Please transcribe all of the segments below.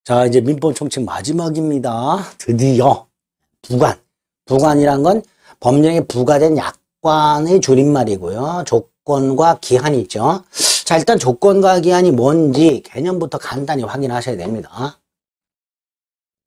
자, 이제 민법 총칙 마지막입니다. 드디어 부관. 부관이란 건 법령에 부과된 약관의 줄임말이고요. 조건과 기한이 있죠. 자, 일단 조건과 기한이 뭔지 개념부터 간단히 확인하셔야 됩니다.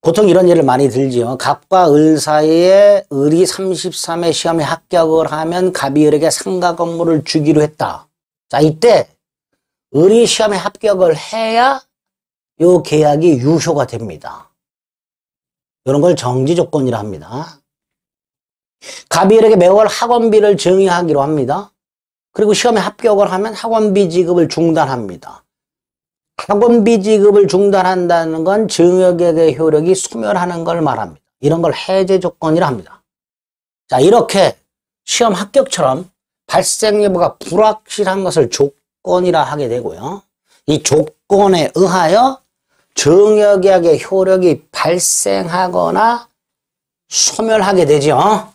보통 이런 예를 많이 들지요. 갑과 을 사이에 을이 33회 시험에 합격을 하면 갑이 을에게 상가 건물을 주기로 했다. 자, 이때 을이 시험에 합격을 해야 요 계약이 유효가 됩니다. 이런 걸 정지조건이라 합니다. 갑이 을에게 매월 학원비를 증여하기로 합니다. 그리고 시험에 합격을 하면 학원비 지급을 중단합니다. 학원비 지급을 중단한다는 건 증여계약의 효력이 소멸하는 걸 말합니다. 이런 걸 해제 조건이라 합니다. 자, 이렇게 시험 합격처럼 발생 여부가 불확실한 것을 조건이라 하게 되고요. 이 조건에 의하여 증여계약의 효력이 발생하거나 소멸하게 되죠.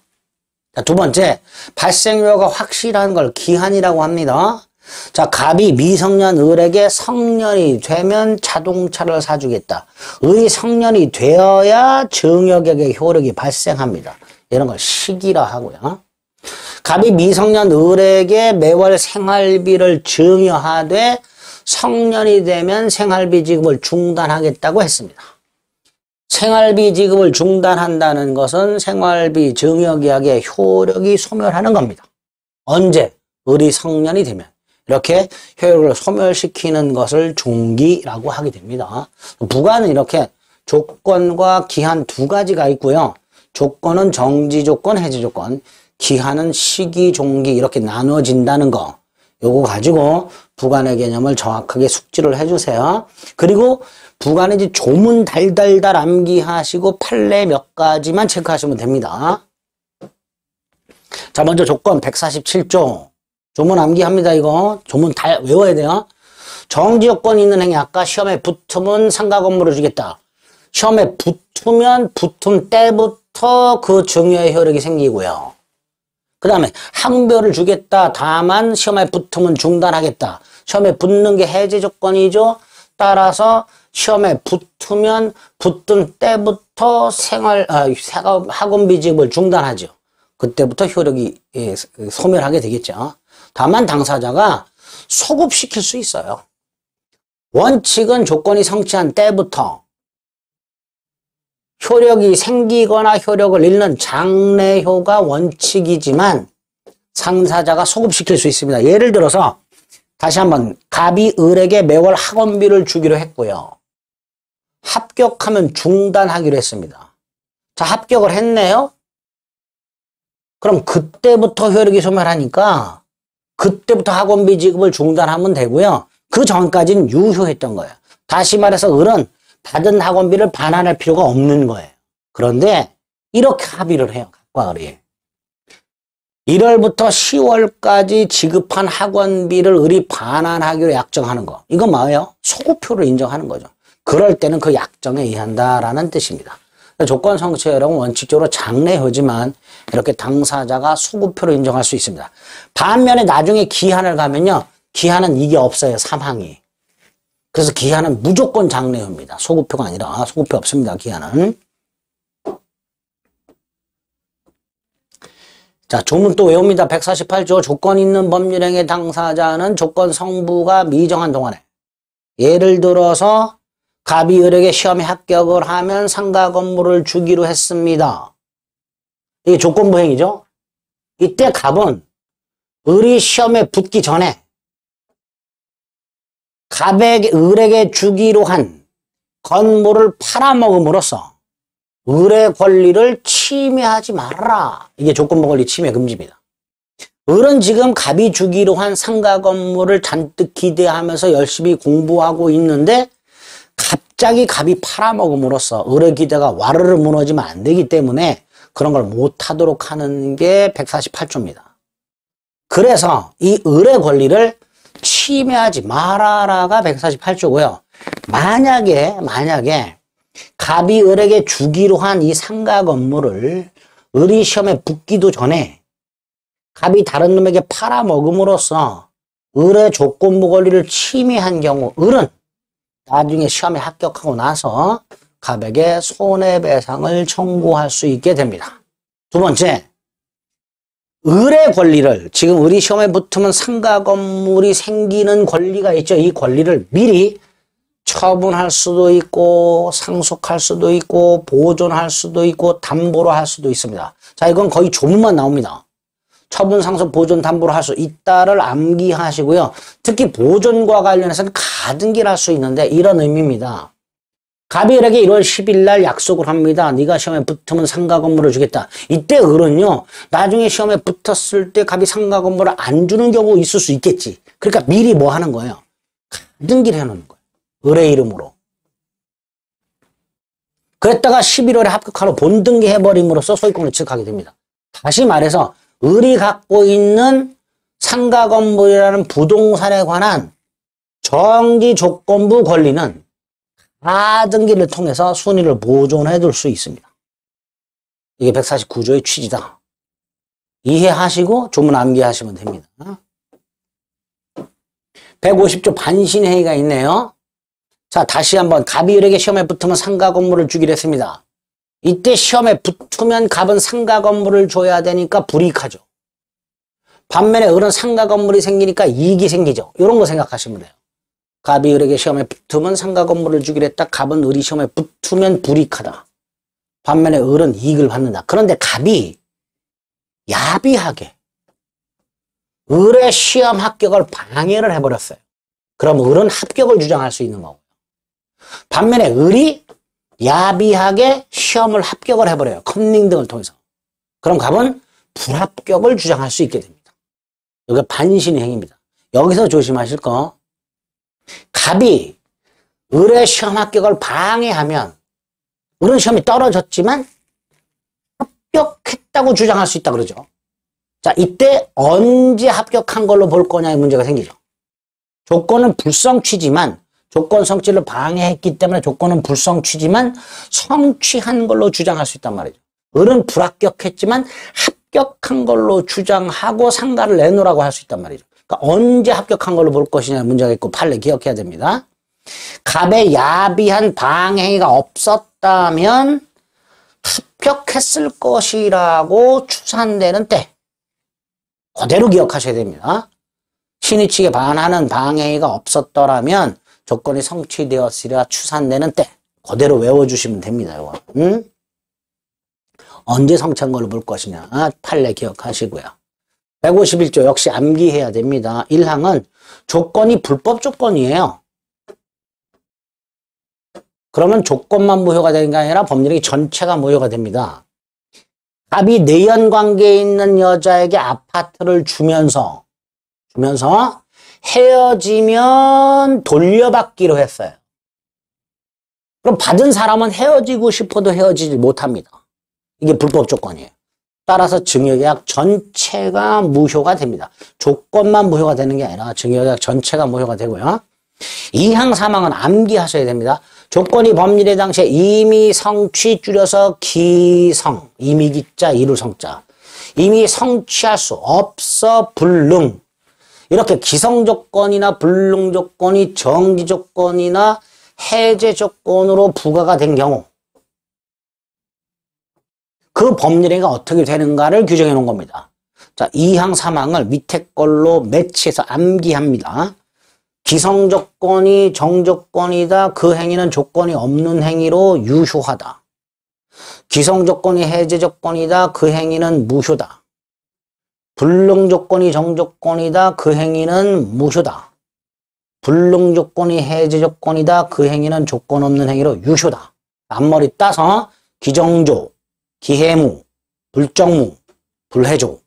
자, 두 번째, 발생 여부가 확실한 걸 기한이라고 합니다. 자, 갑이 미성년 을에게 성년이 되면 자동차를 사주겠다. 을이 성년이 되어야 증여계약의 효력이 발생합니다. 이런 걸 시기라 하고요. 갑이 미성년 을에게 매월 생활비를 증여하되 성년이 되면 생활비 지급을 중단하겠다고 했습니다. 생활비 지급을 중단한다는 것은 생활비 증여계약의 효력이 소멸하는 겁니다. 언제? 을이 성년이 되면. 이렇게 효력을 소멸시키는 것을 종기라고 하게 됩니다. 부관은 이렇게 조건과 기한 두 가지가 있고요. 조건은 정지조건, 해제조건, 기한은 시기, 종기 이렇게 나눠진다는 거. 요거 가지고 부관의 개념을 정확하게 숙지를 해주세요. 그리고 부관의 이제 조문 달달달 암기하시고 판례 몇 가지만 체크하시면 됩니다. 자, 먼저 조건 147조. 조문 암기합니다, 이거. 조문 다 외워야 돼요. 정지조건이 있는 행위. 아까 시험에 붙으면 상가 건물을 주겠다. 시험에 붙으면 붙은 때부터 그 증여의 효력이 생기고요. 그 다음에 항별을 주겠다. 다만 시험에 붙으면 중단하겠다. 시험에 붙는 게 해제 조건이죠. 따라서 시험에 붙으면 붙은 때부터 학원비 지급을 중단하죠. 그때부터 효력이 소멸하게 되겠죠. 다만 당사자가 소급시킬 수 있어요. 원칙은 조건이 성취한 때부터 효력이 생기거나 효력을 잃는 장래효가 원칙이지만 당사자가 소급시킬 수 있습니다. 예를 들어서 다시 한번 갑이 을에게 매월 학원비를 주기로 했고요. 합격하면 중단하기로 했습니다. 자, 합격을 했네요. 그럼 그때부터 효력이 소멸하니까 그때부터 학원비 지급을 중단하면 되고요. 그 전까지는 유효했던 거예요. 다시 말해서 을은 받은 학원비를 반환할 필요가 없는 거예요. 그런데 이렇게 합의를 해요. 갑과 을이. 1월부터 10월까지 지급한 학원비를 을이 반환하기로 약정하는 거. 이건 뭐예요? 소급효를 인정하는 거죠. 그럴 때는 그 약정에 의한다라는 뜻입니다. 조건 성취율은 원칙적으로 장래효지만 이렇게 당사자가 소급효로 인정할 수 있습니다. 반면에 나중에 기한을 가면요. 기한은 이게 없어요. 사망이. 그래서 기한은 무조건 장래효입니다. 소급효가 아니라 소급효 없습니다. 기한은. 자, 조문 또 외웁니다. 148조 조건 있는 법률행위 당사자는 조건 성부가 미정한 동안에 예를 들어서 갑이 을에게 시험에 합격을 하면 상가 건물을 주기로 했습니다. 이게 조건부 행위죠. 이때 갑은 을이 시험에 붙기 전에 을에게 주기로 한 건물을 팔아먹음으로써 을의 권리를 침해하지 말아라. 이게 조건부 권리 침해 금지입니다. 을은 지금 갑이 주기로 한 상가 건물을 잔뜩 기대하면서 열심히 공부하고 있는데 갑자기 갑이 팔아먹음으로써 을의 기대가 와르르 무너지면 안 되기 때문에 그런 걸 못하도록 하는 게 148조입니다. 그래서 이 을의 권리를 침해하지 말아라가 148조고요. 만약에 갑이 을에게 주기로 한 이 상가 건물을 을이 시험에 붙기도 전에 갑이 다른 놈에게 팔아먹음으로써 을의 조건부 권리를 침해한 경우 을은 나중에 시험에 합격하고 나서 갑에게 손해배상을 청구할 수 있게 됩니다. 두 번째, 을의 권리를, 지금 을이 시험에 붙으면 상가 건물이 생기는 권리가 있죠. 이 권리를 미리 처분할 수도 있고 상속할 수도 있고 보존할 수도 있고 담보로 할 수도 있습니다. 자, 이건 거의 조문만 나옵니다. 처분, 상속, 보존, 담보로 할 수 있다를 암기하시고요. 특히 보존과 관련해서는 가등기를 할 수 있는데 이런 의미입니다. 갑이 을에게 1월 10일 날 약속을 합니다. 네가 시험에 붙으면 상가 건물을 주겠다. 이때 을은요, 나중에 시험에 붙었을 때 갑이 상가 건물을 안 주는 경우 있을 수 있겠지. 그러니까 미리 뭐 하는 거예요? 가등기를 해놓는 거예요. 을의 이름으로. 그랬다가 11월에 합격하러 본등기 해버림으로써 소유권을 취득하게 됩니다. 다시 말해서 을이 갖고 있는 상가 건물이라는 부동산에 관한 정지 조건부 권리는 가등기를 통해서 순위를 보존해 둘 수 있습니다. 이게 149조의 취지다. 이해하시고 조문 암기하시면 됩니다. 150조 반신회의가 있네요. 자, 다시 한번 갑이 을에게 시험에 붙으면 상가 건물을 주기로 했습니다. 이때 시험에 붙으면 갑은 상가 건물을 줘야 되니까 불이익하죠. 반면에 을은 상가 건물이 생기니까 이익이 생기죠. 이런 거 생각하시면 돼요. 갑이 을에게 시험에 붙으면 상가 건물을 주기로 했다. 갑은 을이 시험에 붙으면 불이익하다. 반면에 을은 이익을 받는다. 그런데 갑이 야비하게 을의 시험 합격을 방해를 해버렸어요. 그럼 을은 합격을 주장할 수 있는 거고. 반면에 을이 야비하게 시험을 합격을 해버려요. 컨닝 등을 통해서. 그럼 갑은 불합격을 주장할 수 있게 됩니다. 이게 반신의 행위입니다. 여기서 조심하실 거, 갑이 을의 시험 합격을 방해하면 을은 시험이 떨어졌지만 합격했다고 주장할 수 있다 그러죠. 자, 이때 언제 합격한 걸로 볼 거냐의 문제가 생기죠. 조건은 불성취지만, 조건 성취를 방해했기 때문에 조건은 불성취지만 성취한 걸로 주장할 수 있단 말이죠. 을은 불합격했지만 합격한 걸로 주장하고 상가를 내놓으라고 할 수 있단 말이죠. 그러니까 언제 합격한 걸로 볼 것이냐 문제가 있고 판례 기억해야 됩니다. 갑의 야비한 방해가 없었다면 합격했을 것이라고 추산되는 때 그대로 기억하셔야 됩니다. 신의 측에 반하는 방해가 없었더라면 조건이 성취되었으리라 추산되는 때 그대로 외워주시면 됩니다. 이거. 언제 성취한 걸로 볼 것이냐 판례 기억하시고요. 151조 역시 암기해야 됩니다. 1항은 조건이 불법 조건이에요. 그러면 조건만 무효가 되는 게 아니라 법률행위 전체가 무효가 됩니다. 갑이 내연 관계에 있는 여자에게 아파트를 주면서 헤어지면 돌려받기로 했어요. 그럼 받은 사람은 헤어지고 싶어도 헤어지지 못합니다. 이게 불법 조건이에요. 따라서 증여계약 전체가 무효가 됩니다. 조건만 무효가 되는 게 아니라 증여계약 전체가 무효가 되고요. 2항 3항은 암기하셔야 됩니다. 조건이 법률의 당시에 이미 성취 줄여서 기성, 이미 기자 이룰 성자, 이미 성취할 수 없어 불능, 이렇게 기성 조건이나 불능 조건이 정지 조건이나 해제 조건으로 부과가 된 경우 그 법률행위가 어떻게 되는가를 규정해 놓은 겁니다. 자, 2항 3항을 밑에 걸로 매치해서 암기합니다. 기성 조건이 정조건이다. 그 행위는 조건이 없는 행위로 유효하다. 기성 조건이 해제 조건이다. 그 행위는 무효다. 불능 조건이 정조건이다. 그 행위는 무효다. 불능 조건이 해제 조건이다. 그 행위는 조건 없는 행위로 유효다. 앞머리 따서 기정조, 기해무, 불정무, 불해조.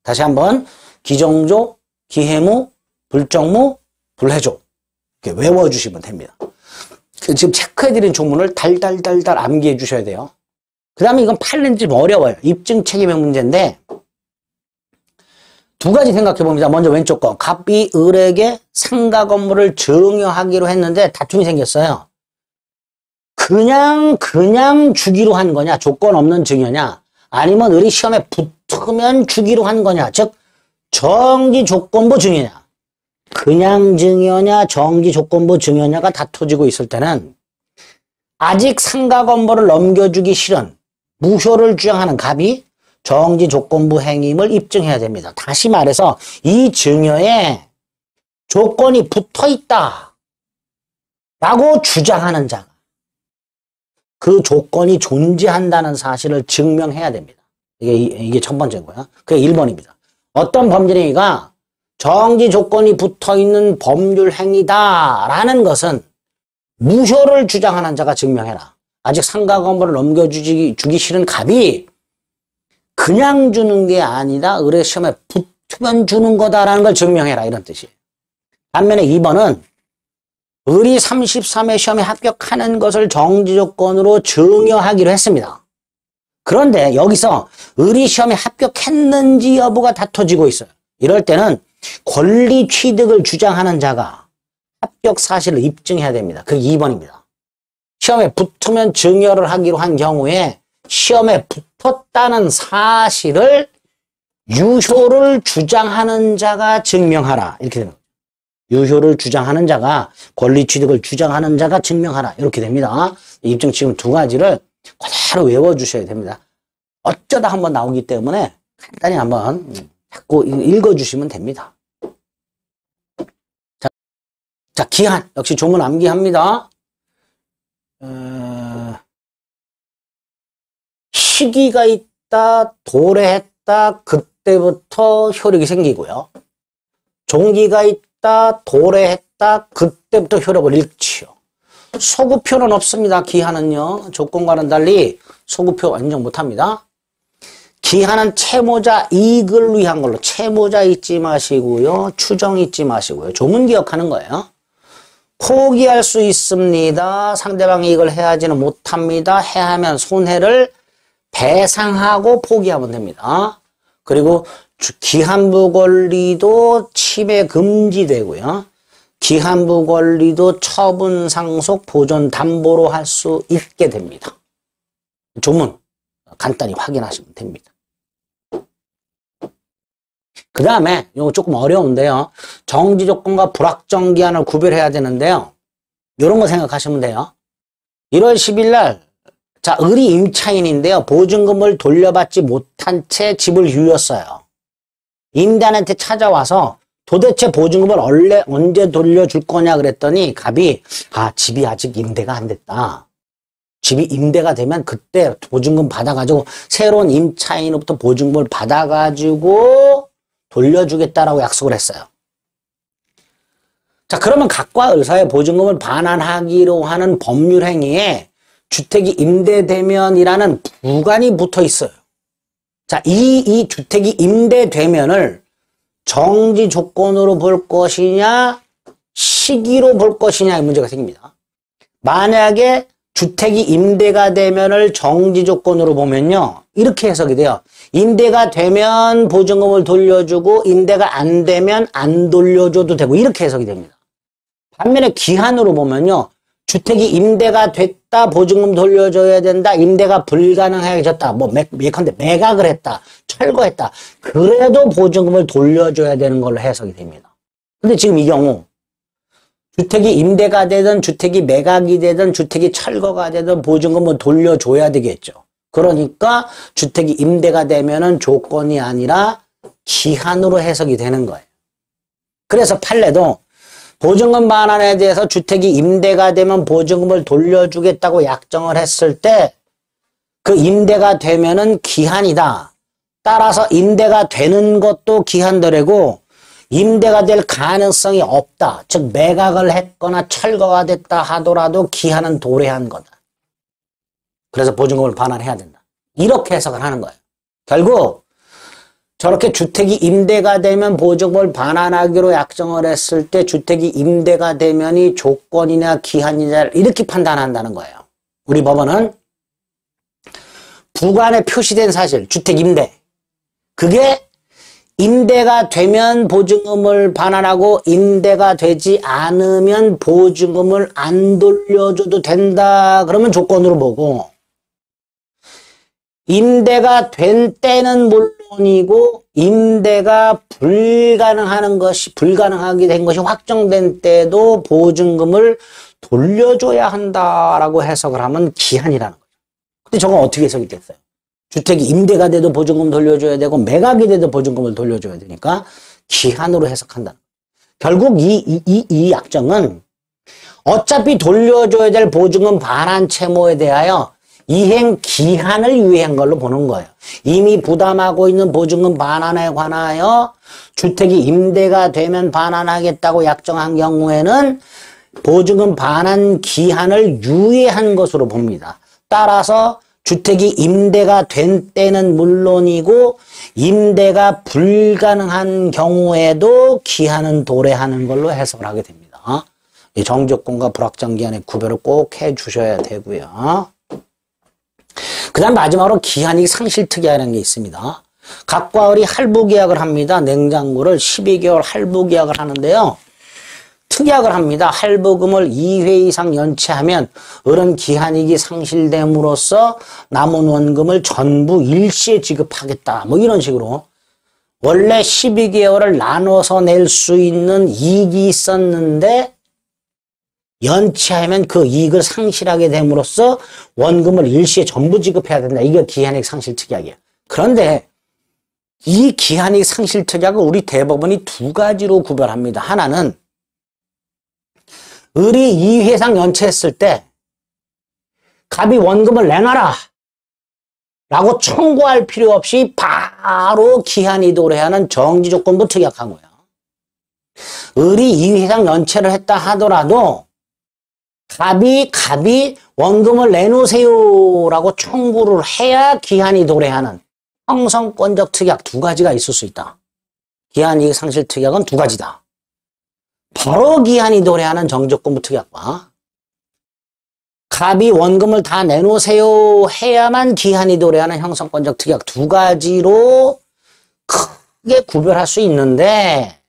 다시 한번 기정조, 기해무, 불정무, 불해조. 이렇게 외워주시면 됩니다. 지금 체크해드린 조문을 달달달달 암기해 주셔야 돼요. 그 다음에 이건 판례는 좀 어려워요. 입증 책임의 문제인데 두 가지 생각해 봅니다. 먼저 왼쪽 거. 갑이 을에게 상가 건물을 증여하기로 했는데 다툼이 생겼어요. 그냥 주기로 한 거냐, 조건 없는 증여냐, 아니면 을이 시험에 붙으면 주기로 한 거냐, 즉 정지 조건부 증여냐. 그냥 증여냐 정지 조건부 증여냐가 다투지고 있을 때는 아직 상가 건보를 넘겨주기 싫은 무효를 주장하는 갑이 정지 조건부 행임을 입증해야 됩니다. 다시 말해서 이 증여에 조건이 붙어 있다 라고 주장하는 자가 그 조건이 존재한다는 사실을 증명해야 됩니다. 이게 첫 번째고요. 그게 1번입니다. 어떤 범죄 행위가 정지 조건이 붙어 있는 법률 행위다 라는 것은 무효를 주장하는 자가 증명해라. 아직 상가 건보를 넘겨주기 싫은 갑이 그냥 주는 게 아니라 의뢰 시험에 붙으면 주는 거다라는 걸 증명해라 이런 뜻이에요. 반면에 2번은 의리 33회 시험에 합격하는 것을 정지 조건으로 증여하기로 했습니다. 그런데 여기서 의리 시험에 합격했는지 여부가 다퉈지고 있어요. 이럴 때는 권리 취득을 주장하는 자가 합격 사실을 입증해야 됩니다. 그게 2번입니다. 시험에 붙으면 증여를 하기로 한 경우에 시험에 붙었다는 사실을 유효를 주장하는 자가 증명하라. 이렇게 됩니다. 유효를 주장하는 자가 권리 취득을 주장하는 자가 증명하라. 이렇게 됩니다. 입증 지금 두 가지를 그대로 외워주셔야 됩니다. 어쩌다 한번 나오기 때문에 간단히 한번 자꾸 읽어주시면 됩니다. 자, 기한. 역시 조문 암기합니다. 시기가 있다, 도래했다, 그때부터 효력이 생기고요. 종기가 있다, 도래했다, 그때부터 효력을 잃지요. 소구표는 없습니다. 기한은요. 조건과는 달리 소구표 인정 못합니다. 기한은 채무자 이익을 위한 걸로 채무자 잊지 마시고요. 추정 잊지 마시고요. 조문 기억하는 거예요. 포기할 수 있습니다. 상대방 이익을 해하지는 못합니다. 해하면 손해를 배상하고 포기하면 됩니다. 그리고 기한부 권리도 침해 금지되고요. 기한부 권리도 처분 상속 보존 담보로 할 수 있게 됩니다. 조문 간단히 확인하시면 됩니다. 그 다음에 이거 조금 어려운데요. 정지 조건과 불확정 기한을 구별해야 되는데요. 이런 거 생각하시면 돼요. 1월 10일 날 자, 을이 임차인인데요. 보증금을 돌려받지 못한 채 집을 유였어요. 임대인한테 찾아와서 도대체 보증금을 언제 돌려줄 거냐 그랬더니 갑이 집이 아직 임대가 안 됐다. 집이 임대가 되면 그때 보증금 받아가지고 새로운 임차인으로부터 보증금을 받아가지고 돌려주겠다라고 약속을 했어요. 자, 그러면 갑과 을 사이에 보증금을 반환하기로 하는 법률 행위에 주택이 임대되면이라는 부관이 붙어 있어요. 자, 이 주택이 임대되면을 정지 조건으로 볼 것이냐, 시기로 볼 것이냐의 문제가 생깁니다. 만약에 주택이 임대가 되면을 정지 조건으로 보면요. 이렇게 해석이 돼요. 임대가 되면 보증금을 돌려주고 임대가 안 되면 안 돌려줘도 되고 이렇게 해석이 됩니다. 반면에 기한으로 보면요. 주택이 임대가 됐다, 보증금 돌려줘야 된다, 임대가 불가능해졌다, 예컨대 매각을 했다, 철거했다. 그래도 보증금을 돌려줘야 되는 걸로 해석이 됩니다. 근데 지금 이 경우 주택이 임대가 되든 주택이 매각이 되든 주택이 철거가 되든 보증금을 돌려줘야 되겠죠. 그러니까 주택이 임대가 되면은 조건이 아니라 기한으로 해석이 되는 거예요. 그래서 판례도 보증금 반환에 대해서 주택이 임대가 되면 보증금을 돌려주겠다고 약정을 했을 때 그 임대가 되면은 기한이다. 따라서 임대가 되는 것도 기한더래고 임대가 될 가능성이 없다. 즉 매각을 했거나 철거가 됐다 하더라도 기한은 도래한 거다. 그래서 보증금을 반환해야 된다. 이렇게 해석을 하는 거예요. 결국 저렇게 주택이 임대가 되면 보증금을 반환하기로 약정을 했을 때 주택이 임대가 되면이 조건이냐 기한이냐 이렇게 판단한다는 거예요. 우리 법원은 부관에 표시된 사실, 주택 임대. 그게 임대가 되면 보증금을 반환하고 임대가 되지 않으면 보증금을 안 돌려줘도 된다. 그러면 조건으로 보고 임대가 된 때는 물론 물론이고 임대가 불가능하게 된 것이 확정된 때도 보증금을 돌려줘야 한다라고 해석을 하면 기한이라는 거죠. 근데 저건 어떻게 해석이 됐어요? 주택이 임대가 돼도 보증금 돌려줘야 되고 매각이 돼도 보증금을 돌려줘야 되니까 기한으로 해석한다. 결국 이 약정은 어차피 돌려줘야 될 보증금 반환 채무에 대하여 이행 기한을 유예한 걸로 보는 거예요. 이미 부담하고 있는 보증금 반환에 관하여 주택이 임대가 되면 반환하겠다고 약정한 경우에는 보증금 반환 기한을 유예한 것으로 봅니다. 따라서 주택이 임대가 된 때는 물론이고 임대가 불가능한 경우에도 기한은 도래하는 걸로 해석을 하게 됩니다. 정조건과 불확정기한의 구별을 꼭 해주셔야 되고요. 그 다음 마지막으로 기한이익 상실특약이라는 게 있습니다. 각과 을이 할부계약을 합니다. 냉장고를 12개월 할부계약을 하는데요. 특약을 합니다. 할부금을 2회 이상 연체하면 을은 기한이익이 상실됨으로써 남은 원금을 전부 일시에 지급하겠다. 뭐 이런 식으로 원래 12개월을 나눠서 낼 수 있는 이익이 있었는데 연체하면 그 이익을 상실하게 됨으로써 원금을 일시에 전부 지급해야 된다. 이게 기한이익 상실특약이에요. 그런데 이 기한이익 상실특약을 우리 대법원이 두 가지로 구별합니다. 하나는 을이 2회 이상 연체했을 때 갑이 원금을 내놔라 라고 청구할 필요 없이 바로 기한이 도래하는 정지조건부 특약하고요. 을이 2회 이상 연체를 했다 하더라도 갑이 원금을 내놓으세요라고 청구를 해야 기한이 도래하는 형성권적 특약 두 가지가 있을 수 있다. 기한이익 상실 특약은 두 가지다. 바로 기한이 도래하는 정지조건부 특약과 갑이 원금을 다 내놓으세요 해야만 기한이 도래하는 형성권적 특약 두 가지로 크게 구별할 수 있는데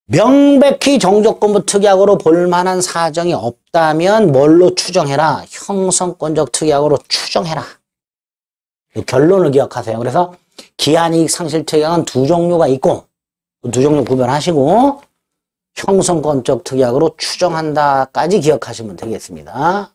명백히 정지조건부 특약으로 볼만한 사정이 없다면 뭘로 추정해라? 형성권적 특약으로 추정해라. 결론을 기억하세요. 그래서 기한이익 상실 특약은 두 종류가 있고 두 종류 구별하시고 형성권적 특약으로 추정한다까지 기억하시면 되겠습니다.